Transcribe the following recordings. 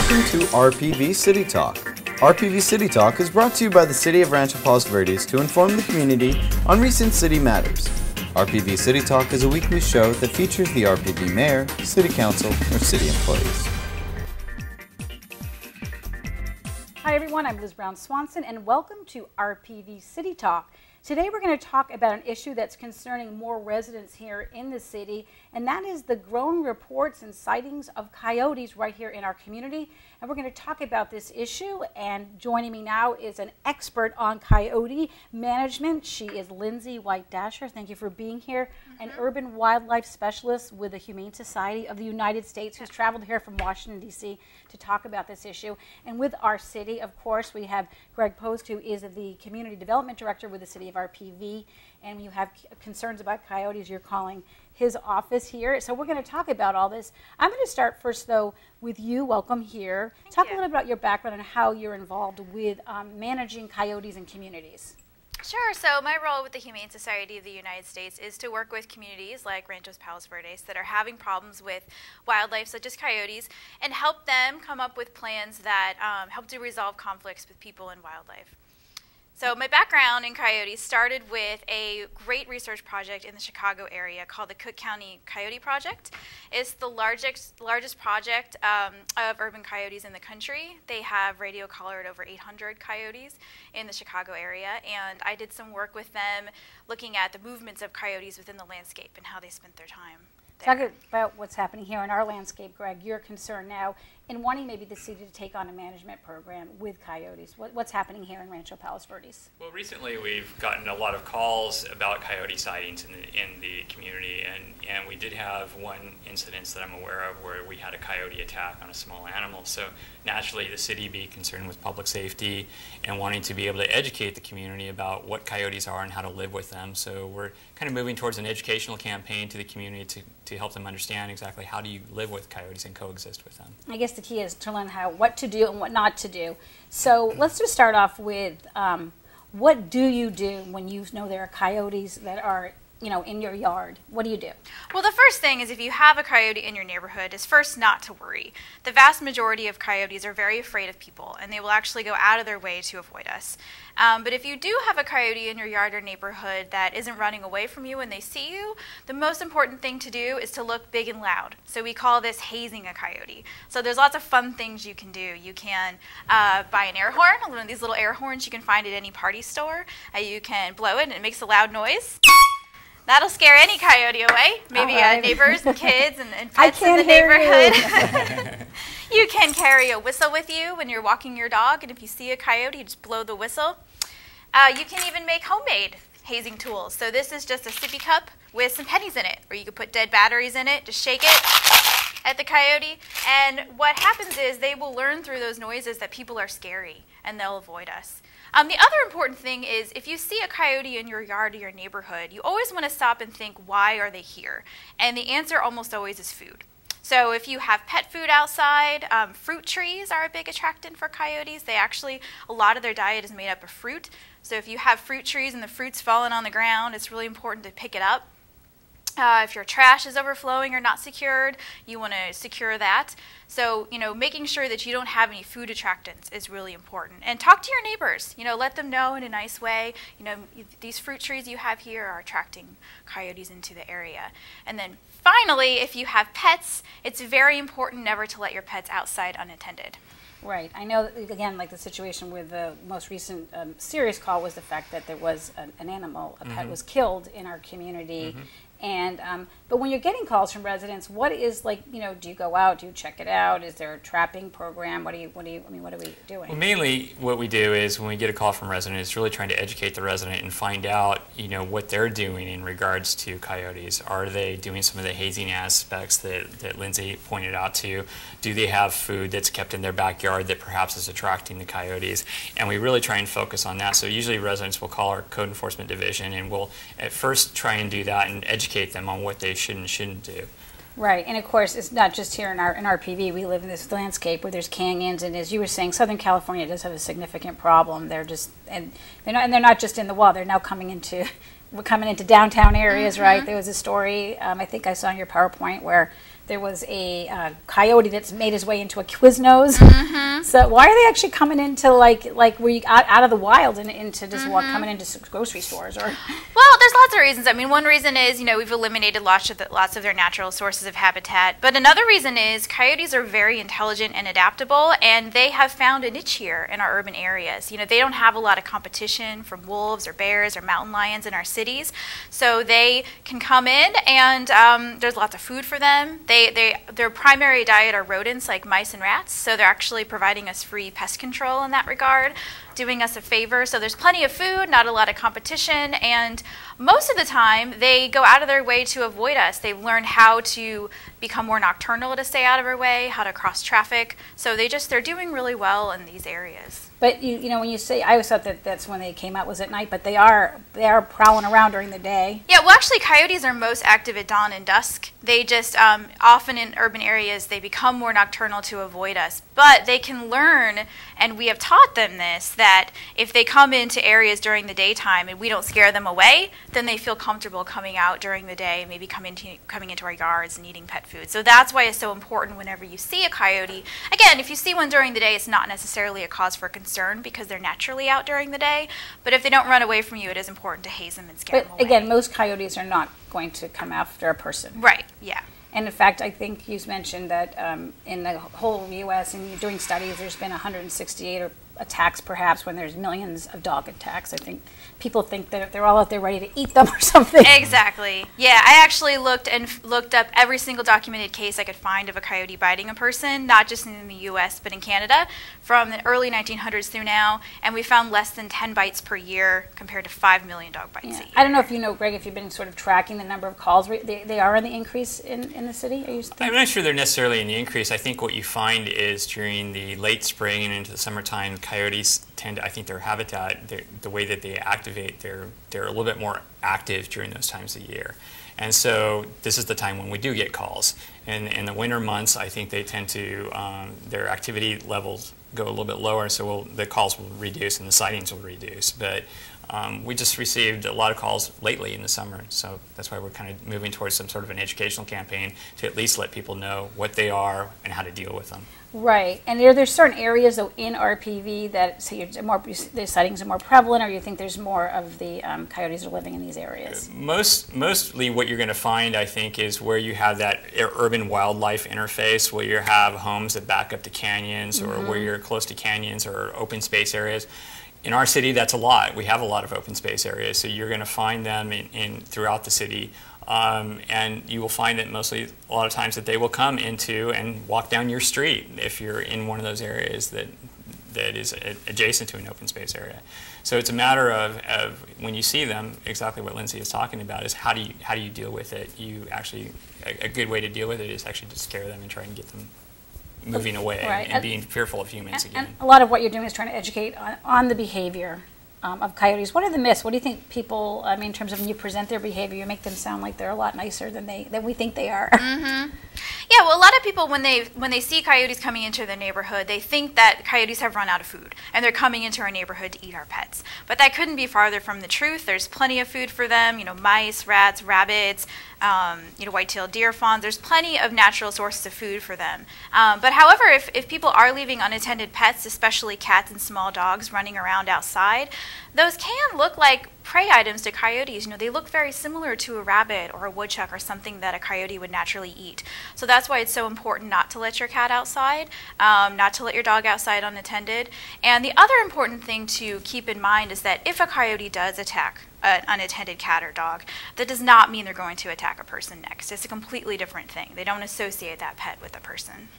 Welcome to RPV City Talk. RPV City Talk is brought to you by the City of Rancho Palos Verdes to inform the community on recent city matters. RPV City Talk is a weekly show that features the RPV mayor, city council, or city employees. Hi everyone, I'm Liz Brown Swanson and welcome to RPV City Talk. Today we're going to talk about an issue that's concerning more residents here in the city, and that is the growing reports and sightings of coyotes right here in our community. And we're going to talk about this issue, and joining me now is an expert on coyote management. She is Lindsay White-Dasher. Thank you for being here. An urban wildlife specialist with the Humane Society of the United States who's traveled here from Washington, D.C. to talk about this issue. And with our city, of course, we have Greg Post, who is the Community Development Director with the City of RPV. And when you have concerns about coyotes, you're calling his office here. So we're going to talk about all this. I'm going to start first, though, with you. Welcome here. Talk a little about your background and how you're involved with managing coyotes in communities. Sure. So my role with the Humane Society of the United States is to work with communities like Rancho Palos Verdes that are having problems with wildlife such as coyotes and help them come up with plans that help to resolve conflicts with people and wildlife. So my background in coyotes started with a great research project in the Chicago area called the Cook County Coyote Project. It's the largest project of urban coyotes in the country. They have radio collared over 800 coyotes in the Chicago area, and I did some work with them looking at the movements of coyotes within the landscape and how they spent their time there. Talk about what's happening here in our landscape, Greg. You're concerned now in wanting maybe the city to take on a management program with coyotes. What's happening here in Rancho Palos Verdes? Well, recently we've gotten a lot of calls about coyote sightings in the community, and we did have one incident that I'm aware of where we had a coyote attack on a small animal. So naturally the city be concerned with public safety and wanting to be able to educate the community about what coyotes are and how to live with them. So we're kind of moving towards an educational campaign to the community to help them understand exactly how do you live with coyotes and coexist with them. I guess the key is to learn what to do and what not to do. So let's just start off with what do you do when you know there are coyotes that are in your yard? What do you do? Well, the first thing is if you have a coyote in your neighborhood is first not to worry. The vast majority of coyotes are very afraid of people, and they will actually go out of their way to avoid us. But if you do have a coyote in your yard or neighborhood that isn't running away from you when they see you, the most important thing to do is to look big and loud. So we call this hazing a coyote. So there's lots of fun things you can do. You can buy an air horn, one of these little air horns you can find at any party store. You can blow it and it makes a loud noise. That'll scare any coyote away. Maybe neighbors and kids and pets in the neighborhood. You can carry a whistle with you when you're walking your dog, and if you see a coyote, you just blow the whistle. You can even make homemade hazing tools. So this is just a sippy cup with some pennies in it, or you could put dead batteries in it, just shake it at the coyote. And what happens is they will learn through those noises that people are scary, and they'll avoid us. The other important thing is if you see a coyote in your yard or your neighborhood, you always want to stop and think, why are they here? And the answer almost always is food. So if you have pet food outside, fruit trees are a big attractant for coyotes. A lot of their diet is made up of fruit. So if you have fruit trees and the fruit's falling on the ground, it's really important to pick it up. If your trash is overflowing or not secured, you want to secure that. So, making sure that you don't have any food attractants is really important. And talk to your neighbors. Let them know in a nice way, these fruit trees you have here are attracting coyotes into the area. And then finally, if you have pets, it's very important never to let your pets outside unattended. Right. I know, again, like the situation with the most recent serious call was the fact that there was an animal, a pet was killed in our community. And but when you're getting calls from residents, what is do you go out? Do you check it out? Is there a trapping program? What are we doing? Well, mainly what we do is when we get a call from residents, it's really trying to educate the resident and find out, what they're doing in regards to coyotes. Are they doing some of the hazing aspects that Lindsay pointed out to? Do they have food that's kept in their backyard that perhaps is attracting the coyotes? And we really try and focus on that. So usually residents will call our code enforcement division, and we'll at first try and do that and educate them on what they should and shouldn't do. Right, and of course it's not just here in RPV. We live in this landscape where there's canyons, and as you were saying, Southern California does have a significant problem. They're not just in the wild. They're now coming into downtown areas, right? There was a story I think I saw in your PowerPoint where there was a coyote that's made his way into a Quiznos. So why are they actually coming into like where you out of the wild and into just coming into grocery stores? Or well, there's lots of reasons. I mean, one reason is we've eliminated lots of their natural sources of habitat, but another reason is coyotes are very intelligent and adaptable, and they have found a niche here in our urban areas. They don't have a lot of competition from wolves or bears or mountain lions in our cities, so they can come in and there's lots of food for them. Their primary diet are rodents like mice and rats, so they're actually providing us free pest control in that regard, doing us a favor. So there's plenty of food, not a lot of competition, and most of the time they go out of their way to avoid us. They've learned how to become more nocturnal to stay out of our way, how to cross traffic. So they're doing really well in these areas. But when you say, I always thought that that's when they came out was at night, but they are prowling around during the day. Yeah, well, actually, coyotes are most active at dawn and dusk. They just often in urban areas they become more nocturnal to avoid us. But they can learn, and we have taught them this, that if they come into areas during the daytime and we don't scare them away, then they feel comfortable coming out during the day, maybe coming into our yards and eating pet food. So that's why it's so important whenever you see a coyote. Again, if you see one during the day, it's not necessarily a cause for concern because they're naturally out during the day. But if they don't run away from you, it is important to haze them and scare them away. But again, most coyotes are not going to come after a person. Right, yeah. And in fact, I think you mentioned that in the whole U.S. and you're doing studies, there's been 168 attacks perhaps when there's millions of dog attacks. I think people think that they're all out there ready to eat them or something. Exactly. Yeah, I actually looked up every single documented case I could find of a coyote biting a person, not just in the U.S. but in Canada, from the early 1900s through now, and we found less than 10 bites per year compared to 5 million dog bites a year. I don't know if you know, Greg, if you've been sort of tracking the number of calls. They are in the increase in the city? Are you I'm not sure they're necessarily in the increase. I think what you find is during the late spring and into the summertime, coyotes tend to, I think their habitat, the way that they activate, they're a little bit more active during those times of the year. And so this is the time when we do get calls. And in the winter months, I think they tend to, their activity levels go a little bit lower, so the calls will reduce and the sightings will reduce. But we just received a lot of calls lately in the summer, so that's why we're kind of moving towards some sort of an educational campaign to at least let people know what they are and how to deal with them. Right, and there's certain areas though in RPV that the sightings are more prevalent, or you think there's more of the coyotes are living in these areas? Mostly what you're going to find, I think, is where you have that urban wildlife interface, where you have homes that back up to canyons, or where you're close to canyons or open space areas. In our city, that's a lot. We have a lot of open space areas, so you're going to find them throughout the city. And you will find that mostly a lot of times that they will come into and walk down your street if you're in one of those areas that is adjacent to an open space area. So it's a matter of when you see them, exactly what Lindsay is talking about is how do you deal with it. A good way to deal with it is actually to scare them and try and get them moving away and being fearful of humans again. And a lot of what you're doing is trying to educate on the behavior of coyotes. What are the myths? What do you think people, I mean, in terms of when you present their behavior, you make them sound like they're a lot nicer than we think they are? Yeah, well, a lot of people, when they see coyotes coming into their neighborhood, they think that coyotes have run out of food and they're coming into our neighborhood to eat our pets. But that couldn't be farther from the truth. There's plenty of food for them, mice, rats, rabbits, white-tailed deer fawns. There's plenty of natural sources of food for them. But however, if people are leaving unattended pets, especially cats and small dogs running around outside, those can look like prey items to coyotes. They look very similar to a rabbit or a woodchuck or something that a coyote would naturally eat. So that's why it's so important not to let your cat outside, not to let your dog outside unattended. And the other important thing to keep in mind is that if a coyote does attack an unattended cat or dog, that does not mean they're going to attack a person next. It's a completely different thing. They don't associate that pet with a person.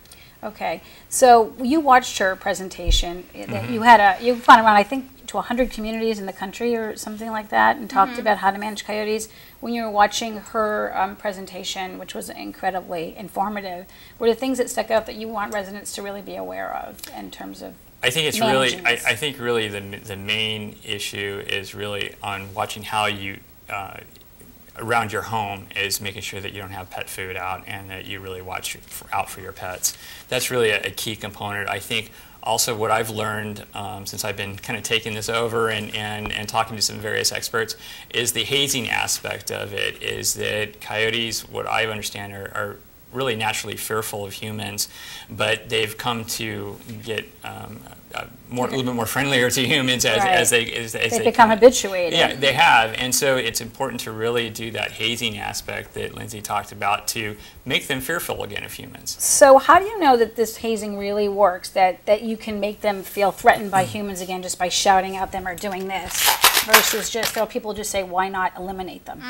Okay, so you watched her presentation. You went around, I think, to 100 communities in the country or something like that, and talked about how to manage coyotes. When you were watching her presentation, which was incredibly informative, were there things that stuck out that you want residents to really be aware of in terms of? I think it's really. I think really the main issue is really on watching how you. Around your home is making sure that you don't have pet food out and that you really watch out for your pets. That's really a key component. I think also what I've learned since I've been kind of taking this over and talking to some various experts is the hazing aspect of it is that coyotes, what I understand, are really naturally fearful of humans, but they've come to get a little bit more friendlier to humans as they become habituated. Yeah, they have, and so it's important to really do that hazing aspect that Lindsay talked about to make them fearful again of humans. So how do you know that this hazing really works, that you can make them feel threatened by humans again just by shouting at them or doing this, versus just, people just say, why not eliminate them?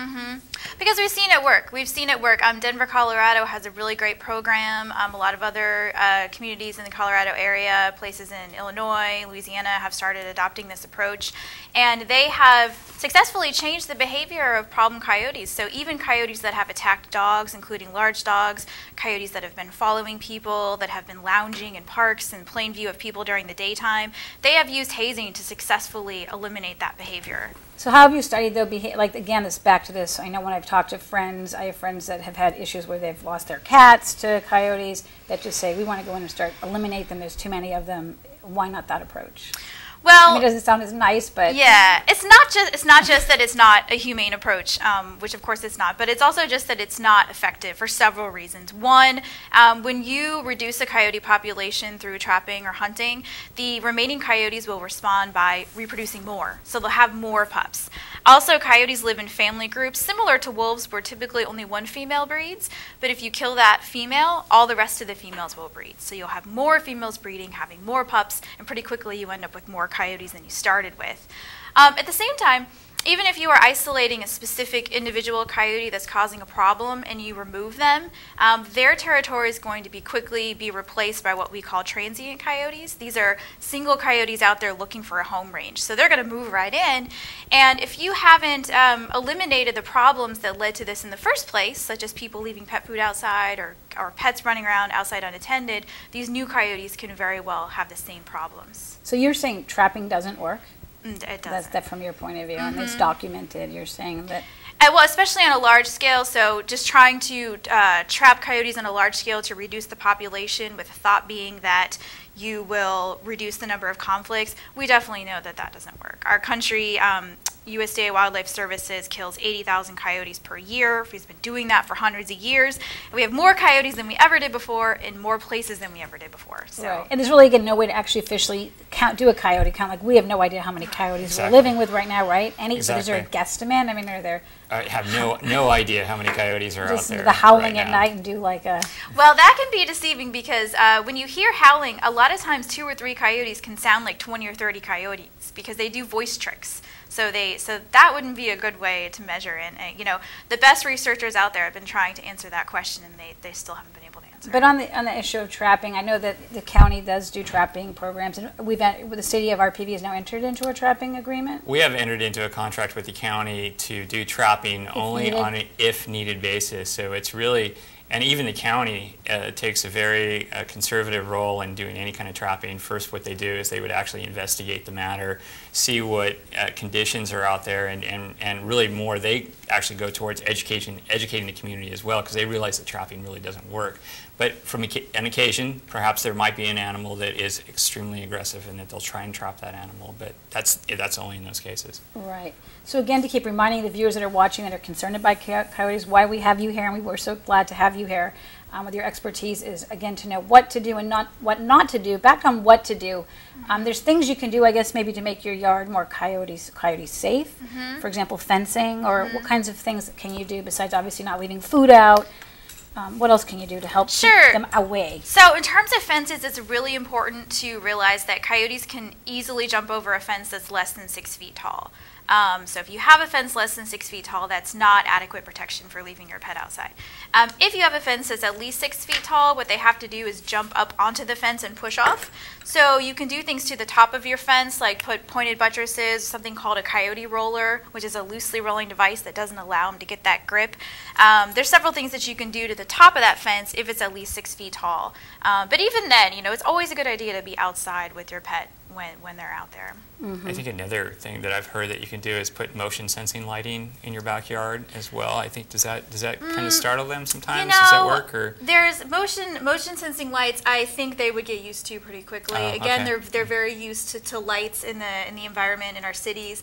Because we've seen it work. We've seen it work. Denver, Colorado has a really great program. A lot of other communities in the Colorado area, places in Illinois, Louisiana have started adopting this approach. And they have successfully changed the behavior of problem coyotes. So even coyotes that have attacked dogs, including large dogs, coyotes that have been following people, that have been lounging in parks in plain view of people during the daytime, they have used hazing to successfully eliminate that behavior. So how have you studied, though, like, again, this back to this, I know when I've talked to friends, I have friends that have had issues where they've lost their cats to coyotes that just say, we want to go in and start eliminate them, there's too many of them. Why not that approach? Well, I mean, it doesn't sound as nice, but yeah, it's not just that it's not a humane approach, which of course it's not, but it's also just that it's not effective for several reasons. One, when you reduce a coyote population through trapping or hunting, the remaining coyotes will respond by reproducing more, so they'll have more pups. Also, coyotes live in family groups similar to wolves, where typically only one female breeds, but if you kill that female, all the rest of the females will breed. So you'll have more females breeding, having more pups, and pretty quickly you end up with more coyotes than you started with. At the same time, even if you are isolating a specific individual coyote that's causing a problem and you remove them, their territory is going to quickly be replaced by what we call transient coyotes. These are single coyotes out there looking for a home range. So they're going to move right in. And if you haven't eliminated the problems that led to this in the first place, such as people leaving pet food outside or pets running around outside unattended, these new coyotes can very well have the same problems. So you're saying trapping doesn't work? It doesn't. That's that from your point of view, and it's documented. You're saying that. Well, especially on a large scale, so just trying to trap coyotes on a large scale to reduce the population with the thought being that you will reduce the number of conflicts, we definitely know that that doesn't work. Our country, USDA Wildlife Services kills 80,000 coyotes per year. We've been doing that for hundreds of years. And we have more coyotes than we ever did before in more places than we ever did before. So. Right. And there's really, again, no way to actually officially do a coyote count. Like, we have no idea how many coyotes we're living with right now, right? Is there a guesstimate? I mean, are there... I have no idea how many coyotes are out there. The howling right at night and do like a... Well, that can be deceiving because when you hear howling, a lot of times 2 or 3 coyotes can sound like 20 or 30 coyotes because they do voice tricks. So that wouldn't be a good way to measure. And you know, the best researchers out there have been trying to answer that question, and they still haven't been able to answer. But on the issue of trapping, I know that the county does do trapping programs, and the city of RPV has now entered into a trapping agreement. We have entered into a contract with the county to do trapping only on an if-needed basis. So it's really, and even the county takes a very conservative role in doing any kind of trapping. First, what they do is they would actually investigate the matter, see what conditions are out there, and really more, they actually go towards educating the community as well, because they realize that trapping really doesn't work. But from an occasion, perhaps there might be an animal that is extremely aggressive and that they'll try and trap that animal, but that's only in those cases. Right. So again, to keep reminding the viewers that are watching that are concerned about coyotes, why we have you here, and we're so glad to have you here with your expertise, is again to know what to do and what not to do. Back on what to do, there's things you can do, I guess, maybe to make your yard more coyote safe. For example, fencing, or what kinds of things can you do besides obviously not leaving food out? What else can you do to help keep them away? So in terms of fences, it's really important to realize that coyotes can easily jump over a fence that's less than 6 feet tall. So if you have a fence less than 6 feet tall, that's not adequate protection for leaving your pet outside. If you have a fence that's at least 6 feet tall, what they have to do is jump up onto the fence and push off. So you can do things to the top of your fence, like put pointed buttresses, something called a coyote roller, which is a loosely rolling device that doesn't allow them to get that grip. There's several things that you can do to the top of that fence if it's at least 6 feet tall. But even then, you know, it's always a good idea to be outside with your pet when they're out there. I think another thing that I've heard that you can do is put motion sensing lighting in your backyard as well. I think does that kind of startle them sometimes? Does that work? Or there's motion sensing lights. I think they would get used to pretty quickly. Again, they're very used to lights in the environment in our cities.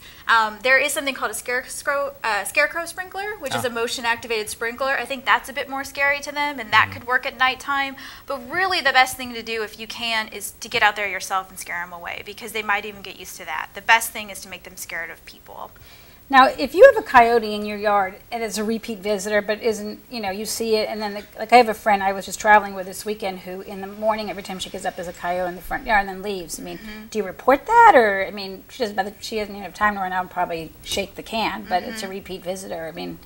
There is something called a scarecrow sprinkler, which is a motion activated sprinkler. I think that's a bit more scary to them, and that could work at nighttime. But really, the best thing to do if you can is to get out there yourself and scare them away, because they might even get used to that. The best thing is to make them scared of people. Now, if you have a coyote in your yard and it's a repeat visitor, but isn't, you see it, and then, like I have a friend I was just traveling with this weekend who in the morning, every time she gets up, there's a coyote in the front yard and then leaves. I mean, do you report that? Or, I mean, she doesn't even have time to run out and probably shake the can, but it's a repeat visitor. I mean,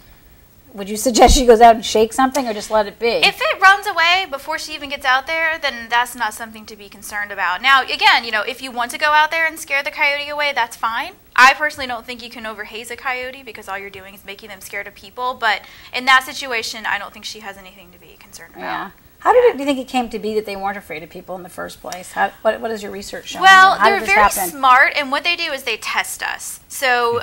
would you suggest she goes out and shake something or just let it be? If it runs away before she even gets out there, then that's not something to be concerned about. Now, again, if you want to go out there and scare the coyote away, that's fine. I personally don't think you can overhaze a coyote because all you're doing is making them scared of people. But in that situation, I don't think she has anything to be concerned about. Yeah. How do you think it came to be that they weren't afraid of people in the first place? What is your research showing? Well, they're very smart, and what they do is they test us. So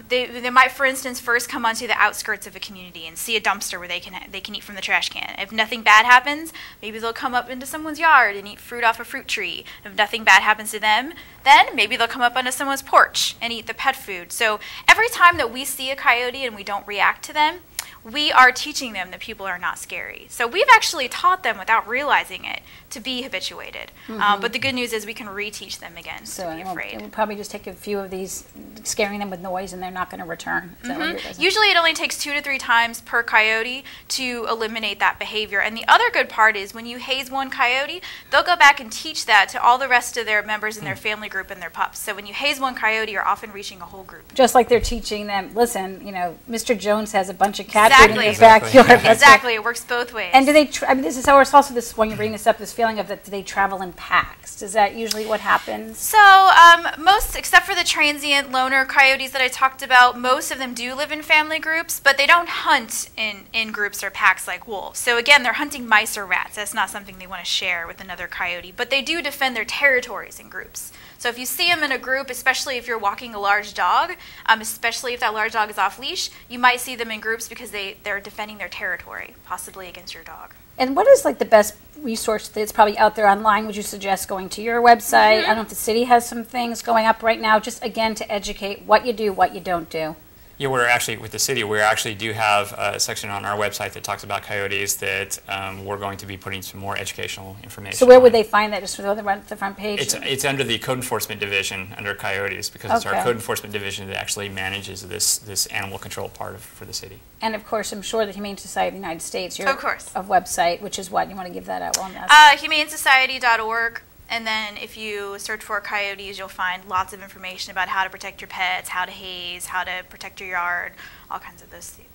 they might, for instance, first come onto the outskirts of a community and see a dumpster where they can eat from the trash can. If nothing bad happens, maybe they'll come up into someone's yard and eat fruit off a fruit tree. If nothing bad happens to them, then maybe they'll come up onto someone's porch and eat the pet food. So every time that we see a coyote and we don't react to them, we are teaching them that people are not scary. So we've actually taught them without realizing it to be habituated. But the good news is we can reteach them again to be afraid. It will probably just take a few of these, scaring them with noise, and they're not going to return. Is that what you're saying? Usually it only takes 2 to 3 times per coyote to eliminate that behavior. And the other good part is when you haze one coyote, they'll go back and teach that to all the rest of their members in their family group and their pups. So when you haze one coyote, you're often reaching a whole group. Just like they're teaching them, listen, Mr. Jones has a bunch of cat Exactly. in his backyard. Exactly, it works both ways. And do they? I mean, this is also this when you bring this up, this feeling of that they travel in packs. Is that usually what happens? So most, except for the transient loner coyotes that I talked about, most of them do live in family groups, but they don't hunt in groups or packs like wolves. So again, they're hunting mice or rats. That's not something they want to share with another coyote, but they do defend their territories in groups. So if you see them in a group, especially if you're walking a large dog, especially if that large dog is off leash, you might see them in groups because they're defending their territory, possibly against your dog. And what is like the best resource that's probably out there online? Would you suggest going to your website? I don't know if the city has some things going up right now, just again to educate what you do, what you don't do. Yeah, we're actually, with the city, we actually do have a section on our website that talks about coyotes that we're going to be putting some more educational information So where would on. they find that? Just the front page? It's under the Code Enforcement Division under coyotes, because it's our Code Enforcement Division that actually manages this animal control part for the city. And of course, I'm sure the Humane Society of the United States, your Of course. website, which is what? You want to give that out? HumaneSociety.org. And then if you search for coyotes, you'll find lots of information about how to protect your pets, how to haze, how to protect your yard, all kinds of those things.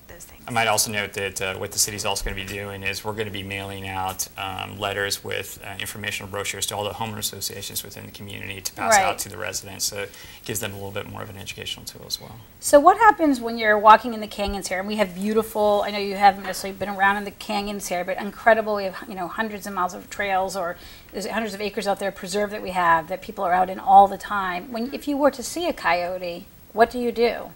I might also note that what the city's also going to be doing is we're going to be mailing out letters with informational brochures to all the homeowner associations within the community to pass out to the residents. So it gives them a little bit more of an educational tool as well. So what happens when you're walking in the canyons here? And we have beautiful, I know you haven't necessarily been around in the canyons here, but incredible. We have hundreds of miles of trails, or there's hundreds of acres out there preserved that we have that people are out in all the time. If you were to see a coyote, what do you do?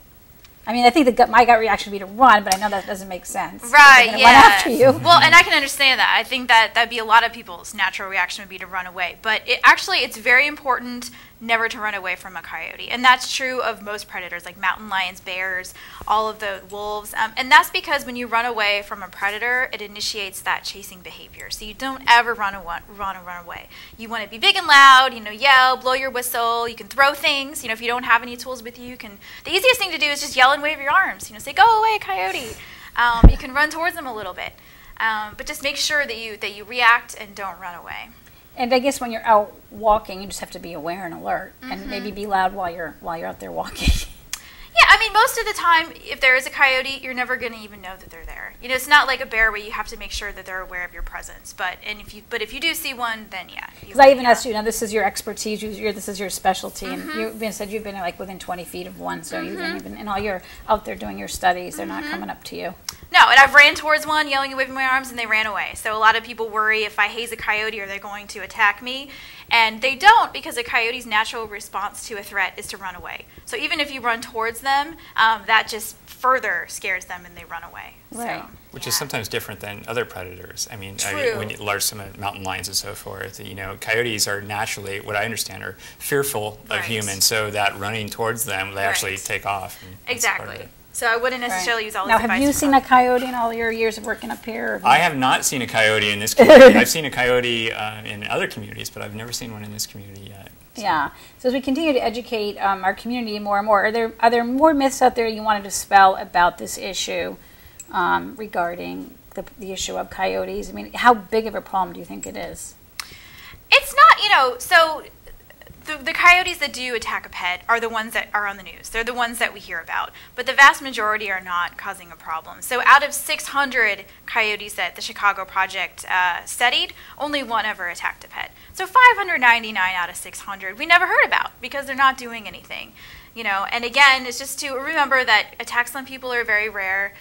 I mean, I think my gut reaction would be to run, but I know that doesn't make sense. Right, run after you. Well, and I can understand that. I think that'd be a lot of people's natural reaction would be to run away. But it's very important never to run away from a coyote. And that's true of most predators, like mountain lions, bears, all of the wolves. And that's because when you run away from a predator, it initiates that chasing behavior. So you don't ever run away. You want to be big and loud, yell, blow your whistle. You can throw things. If you don't have any tools with you, the easiest thing to do is just yell and wave your arms. Say, "Go away, coyote." You can run towards them a little bit. But just make sure that you react and don't run away. And I guess when you're out walking, you just have to be aware and alert, and maybe be loud while you're out there walking. Yeah, I mean, most of the time, if there is a coyote, you're never going to even know that they're there. It's not like a bear where you have to make sure that they're aware of your presence. But if you do see one, then yeah. Because I even asked you, this is your expertise, this is your specialty, and you said you've been like within 20 feet of one, so you've been, and all you're out there doing your studies, they're not coming up to you. No, and I've ran towards one, yelling and waving my arms, and they ran away. So a lot of people worry if I haze a coyote, are they going to attack me? And they don't, because a coyote's natural response to a threat is to run away. So even if you run towards them, that just further scares them and they run away. Right. So, Which is sometimes different than other predators. I mean, True. when you, large mountain lions and so forth, you know, coyotes are naturally, what I understand, are fearful of Right. humans, so that running towards them, they actually Right. take off. And that's part of Exactly. it. So I wouldn't necessarily use all Now, this have advice you for seen a dogs. coyote in all your years of working up here? I have not seen a coyote in this community. I've seen a coyote in other communities, but I've never seen one in this community yet. So. Yeah. So as we continue to educate our community more and more, are there more myths out there you wanted to dispel about this issue regarding the issue of coyotes? I mean, how big of a problem do you think it is? It's not, you know, so the coyotes that do attack a pet are the ones that are on the news. They're the ones that we hear about. But the vast majority are not causing a problem. So out of 600 coyotes that the Chicago Project studied, only one ever attacked a pet. So 599 out of 600 we never heard about because they're not doing anything. You know, and again, it's just to remember that attacks on people are very rare.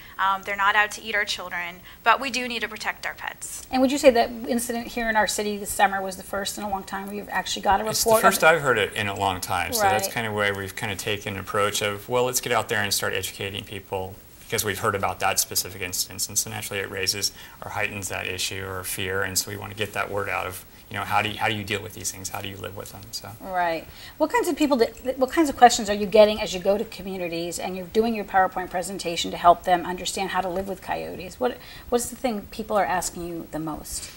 They're not out to eat our children, but we do need to protect our pets. And would you say that incident here in our city this summer was the first in a long time where you've actually got a report? It's the first I've heard it in a long time, so that's Right. kind of where we've kind of taken an approach of, well, let's get out there and start educating people because we've heard about that specific instance, and so naturally it raises or heightens that issue or fear, and so we want to get that word out of, you know, how do you deal with these things? How do you live with them? So. Right. What kinds of people, what kinds of questions are you getting as you go to communities and you're doing your PowerPoint presentation to help them understand how to live with coyotes? What's the thing people are asking you the most?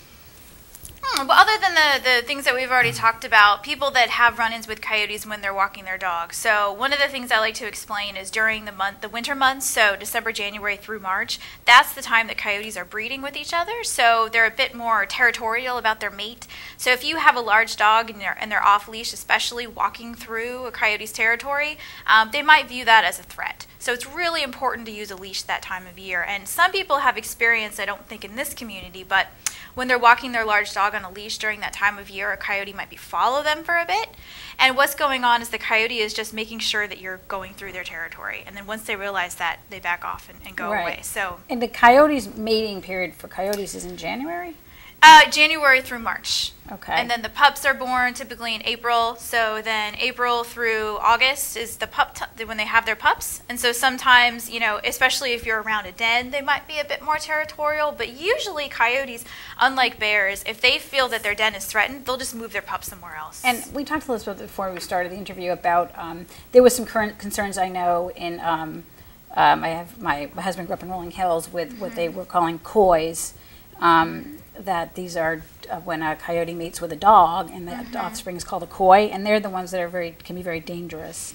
Well, other than the things that we've already talked about, people that have run-ins with coyotes when they're walking their dog. So one of the things I like to explain is during the winter months, so December, January through March, that's the time that coyotes are breeding with each other. So they're a bit more territorial about their mate. So if you have a large dog and they're off leash, especially walking through a coyote's territory, they might view that as a threat. So it's really important to use a leash that time of year. And some people have experience, I don't think in this community, but when they're walking their large dog on a leash during that time of year, a coyote might follow them for a bit. And what's going on is the coyote is just making sure that you're going through their territory. And then once they realize that, they back off and go away. So, and the coyotes mating period for coyotes is in January? January through March. Okay. And then the pups are born typically in April. So then April through August is the when they have their pups. And so sometimes, you know, especially if you're around a den, they might be a bit more territorial. But usually coyotes, unlike bears, if they feel that their den is threatened, they'll just move their pups somewhere else. And we talked to Elizabeth before we started the interview about there was some current concerns I know in my husband grew up in Rolling Hills with what they were calling coys. That these are when a coyote mates with a dog, and the offspring is called a coy, and they're the ones that are can be very dangerous.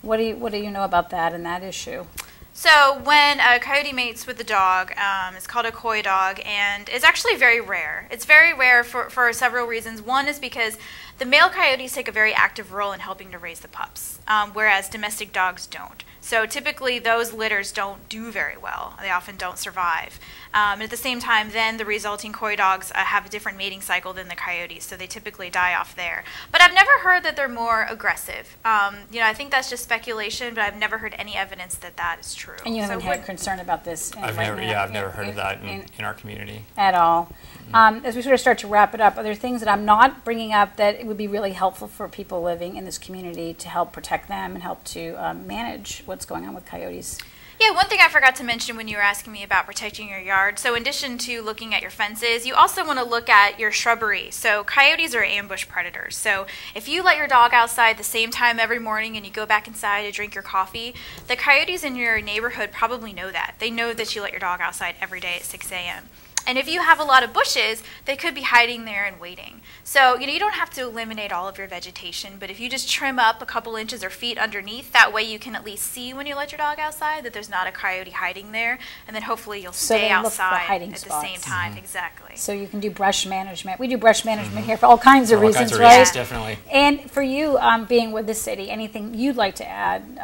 What do you know about that and that issue? So when a coyote mates with a dog, it's called a coy dog, and it's actually very rare. It's very rare for several reasons. One is because the male coyotes take a very active role in helping to raise the pups, whereas domestic dogs don't. So typically those litters don't do very well. They often don't survive. At the same time, then the resulting coy dogs have a different mating cycle than the coyotes, so they typically die off there. But I've never heard that they're more aggressive. You know, I think that's just speculation, but I've never heard any evidence that that is true. And you haven't had concern about this? I've never heard of that in our community. At all. As we sort of start to wrap it up, are there things that I'm not bringing up that it would be really helpful for people living in this community to help protect them and help to manage what's going on with coyotes? Yeah, one thing I forgot to mention when you were asking me about protecting your yard. So in addition to looking at your fences, you also want to look at your shrubbery. So coyotes are ambush predators. So if you let your dog outside the same time every morning and you go back inside to drink your coffee, the coyotes in your neighborhood probably know that. They know that you let your dog outside every day at 6 a.m. And if you have a lot of bushes, they could be hiding there and waiting. So, you know, you don't have to eliminate all of your vegetation, but if you just trim up a couple inches or feet underneath, that way you can at least see when you let your dog outside that there's not a coyote hiding there, and then hopefully you'll stay outside at the same time. Exactly. So you can do brush management. We do brush management here for all kinds of reasons, kinds of right? reasons, definitely. And for you, being with the city, anything you'd like to add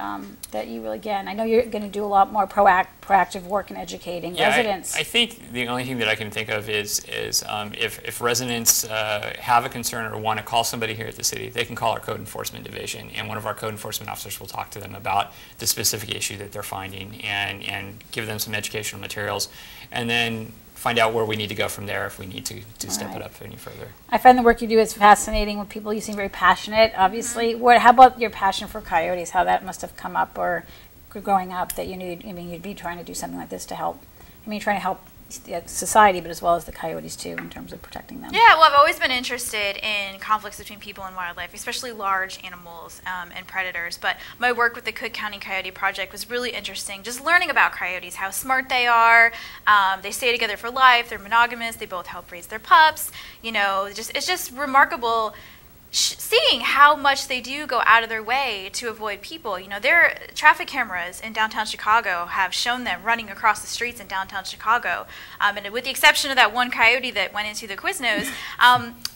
that you really, again, I know you're going to do a lot more proactive proactive work in educating residents. I think the only thing that I can think of is if residents have a concern or want to call somebody here at the city, they can call our code enforcement division, and one of our code enforcement officers will talk to them about the specific issue that they're finding and give them some educational materials, and then find out where we need to go from there if we need to step it up any further. I find the work you do is fascinating with people. You seem very passionate, obviously. How about your passion for coyotes, how that must have come up or growing up that you'd be trying to do something like this to help, trying to help society, but as well as the coyotes too, in terms of protecting them. Yeah, well, I've always been interested in conflicts between people and wildlife, especially large animals and predators. But my work with the Cook County Coyote Project was really interesting, just learning about coyotes, how smart they are. They stay together for life. They're monogamous. They both help raise their pups. It's just remarkable seeing how much they do go out of their way to avoid people. Their traffic cameras in downtown Chicago have shown them running across the streets in downtown Chicago. And with the exception of that one coyote that went into the Quiznos,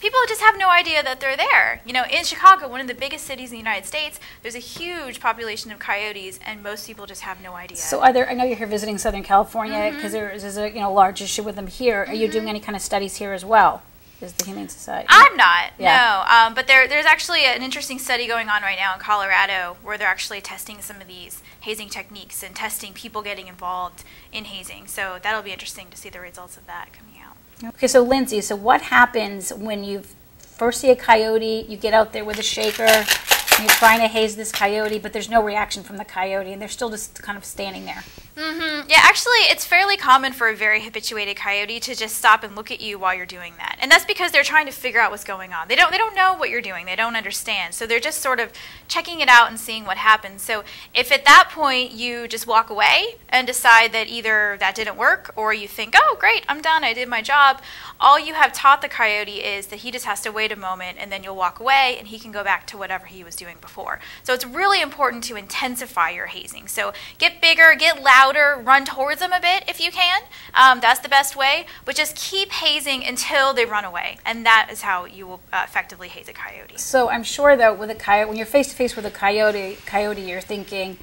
people just have no idea that they're there. In Chicago, one of the biggest cities in the United States, there's a huge population of coyotes, and most people just have no idea. So I know you're here visiting Southern California because there's a large issue with them here. Are you doing any kind of studies here as well? Is the Humane Society? I'm not, no. But there's actually an interesting study going on right now in Colorado where they're actually testing some of these hazing techniques and testing people getting involved in hazing. So that'll be interesting to see the results of that coming out. Okay, so Lindsay, what happens when you first see a coyote, you get out there with a shaker, and you're trying to haze this coyote, but there's no reaction from the coyote, and they're still just kind of standing there? Yeah, actually, it's fairly common for a very habituated coyote to just stop and look at you while you're doing that. And that's because they're trying to figure out what's going on. They don't know what you're doing. They don't understand. So they're just sort of checking it out and seeing what happens. So if at that point you just walk away and decide that either that didn't work or you think, oh, great, I'm done, I did my job, all you have taught the coyote is that he just has to wait a moment and then you'll walk away and he can go back to whatever he was doing before. So it's really important to intensify your hazing. So get bigger, get louder, run towards them a bit if you can. That's the best way. But just keep hazing until they run away. And that is how you will effectively haze a coyote. So I'm sure, though, with a coyote, when you're face-to-face with a coyote, you're thinking,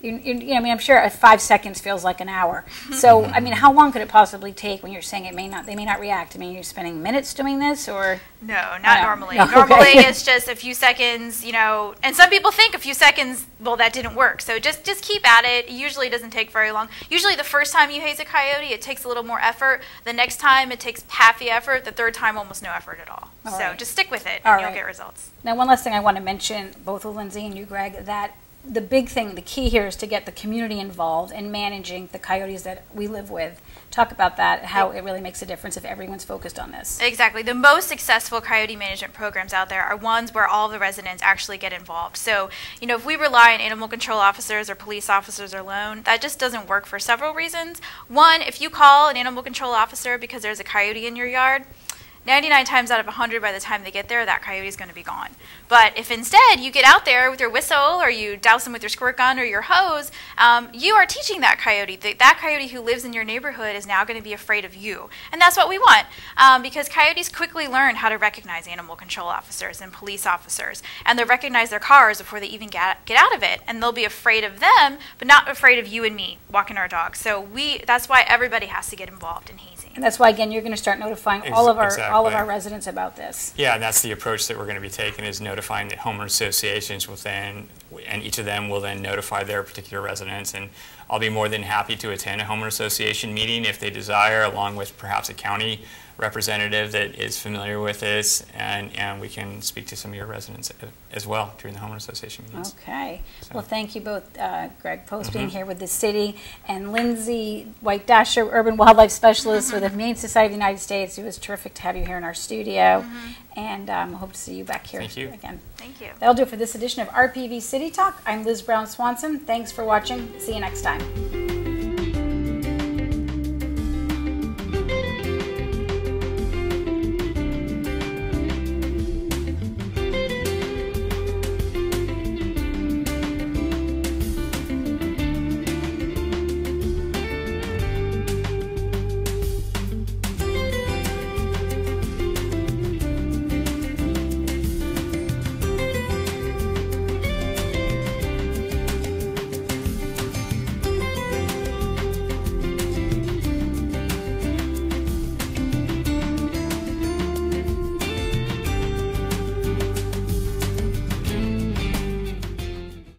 I'm sure 5 seconds feels like an hour. So, how long could it possibly take when you're saying they may not react? You're spending minutes doing this, or? No, not normally. No, normally it's just a few seconds, and some people think a few seconds, well, that didn't work. So just keep at it. It usually doesn't take very long. Usually the first time you haze a coyote, it takes a little more effort. The next time it takes half the effort. The third time, almost no effort at all. So just stick with it and you'll get results. Now, one last thing I want to mention, both with Lindsay and you, Greg, that the big thing, the key here is to get the community involved in managing the coyotes that we live with. Talk about that, how it really makes a difference if everyone's focused on this. Exactly. The most successful coyote management programs out there are ones where all the residents actually get involved. So, if we rely on animal control officers or police officers alone, that just doesn't work for several reasons. One, if you call an animal control officer because there's a coyote in your yard, 99 times out of 100, by the time they get there, that coyote is going to be gone. But if instead you get out there with your whistle or you douse them with your squirt gun or your hose, you are teaching that coyote. That coyote who lives in your neighborhood is now going to be afraid of you. And that's what we want, because coyotes quickly learn how to recognize animal control officers and police officers. And they'll recognize their cars before they even get out of it. And they'll be afraid of them, but not afraid of you and me walking our dogs. So that's why everybody has to get involved in hazing. And that's why, again, you're going to start notifying all of our residents about this. Yeah, and that's the approach that we're going to be taking, is notifying the homeowner associations and each of them will then notify their particular residents. And I'll be more than happy to attend a homeowner association meeting if they desire, along with perhaps a county representative that is familiar with this, and we can speak to some of your residents as well during the homeowner association meetings. Okay. So. Well, thank you both, Greg Post being here with the city, and Lindsay White-Dasher, Urban Wildlife Specialist with the Humane Society of the United States. It was terrific to have you here in our studio, and I hope to see you back here again. Thank you. That'll do it for this edition of RPV City Talk. I'm Liz Brown Swanson. Thanks for watching. See you next time.